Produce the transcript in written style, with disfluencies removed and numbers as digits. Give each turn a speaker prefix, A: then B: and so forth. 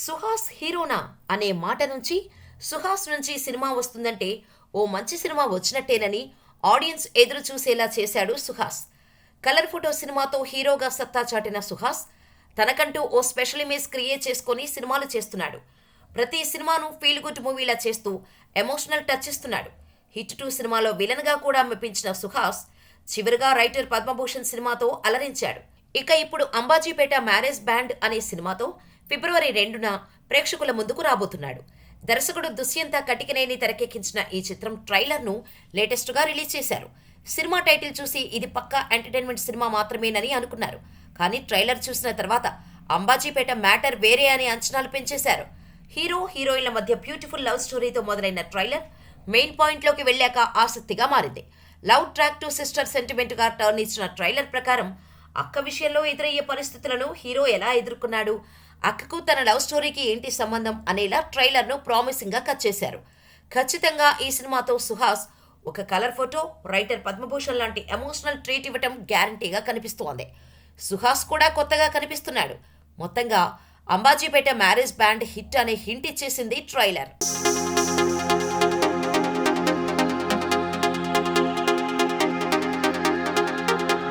A: సుహాస్ హీరోనా అనే మాట నుంచి సుహాస్ నుంచి సినిమా వస్తుందంటే ఓ మంచి సినిమా వచ్చినట్టేనని ఆడియన్స్ ఎదురు చూసేలా చేశాడు సుహాస్. కలర్ ఫోటో సినిమాతో హీరోగా సత్తా చాటిన సుహాస్ తనకంటూ ఓ స్పెషల్ ఇమేజ్ క్రియేట్ చేసుకొని సినిమాలు చేస్తున్నాడు. ప్రతి సినిమాను ఫీల్ గుడ్ మూవీలా చేస్తూ ఎమోషనల్ టచ్ ఇస్తున్నాడు. హిట్ 2 సినిమాలో విలన్గా కూడా మెప్పించిన సుహాస్ చివరిగా రైటర్ పద్మభూషణ్ సినిమాతో అలరించాడు. ఇక ఇప్పుడు అంబాజీపేట మ్యారేజ్ బ్యాండ్ అనే సినిమాతో ఫిబ్రవరి 2న ప్రేక్షకుల ముందుకు రాబోతున్నాడు. దర్శకుడు దుష్యంత కటికనేని తెరకెక్కించిన ఈ చిత్రం ట్రైలర్ను లేటెస్ట్గా రిలీజ్ చేశారు. సినిమా టైటిల్ చూసి ఇది పక్కా ఎంటర్టైన్మెంట్ సినిమా మాత్రమేనని అనుకున్నారు. కానీ ట్రైలర్ చూసిన తర్వాత అంబాజీపేట మ్యాటర్ వేరే అని అంచనాలు పెంచేశారు. హీరో హీరోయిన్ల మధ్య బ్యూటిఫుల్ లవ్ స్టోరీతో మొదలైన ట్రైలర్ మెయిన్ పాయింట్లోకి వెళ్ళాక ఆసక్తిగా మారింది. లవ్ ట్రాక్ టు సిస్టర్ సెంటిమెంట్గా టర్న్ ఇచ్చిన ట్రైలర్ ప్రకారం అక్క విషయంలో ఎదురయ్యే పరిస్థితులను హీరో ఎలా ఎదుర్కొన్నాడు, అక్కకు తన లవ్ స్టోరీకి ఏంటి సంబంధం అనేలా ట్రైలర్ను ప్రామిసింగ్గా కట్ చేశారు. ఖచ్చితంగా ఈ సినిమాతో సుహాస్ ఒక కలర్ ఫోటో, రైటర్ పద్మభూషణ్ లాంటి ఎమోషనల్ ట్రీట్ ఇవ్వటం గ్యారంటీగా కనిపిస్తోంది. సుహాస్ కూడా కొత్తగా కనిపిస్తున్నాడు. మొత్తంగా అంబాజీపేట మ్యారేజ్ బ్యాండ్ హిట్ అనే హింట్ ఇచ్చేసింది ట్రైలర్.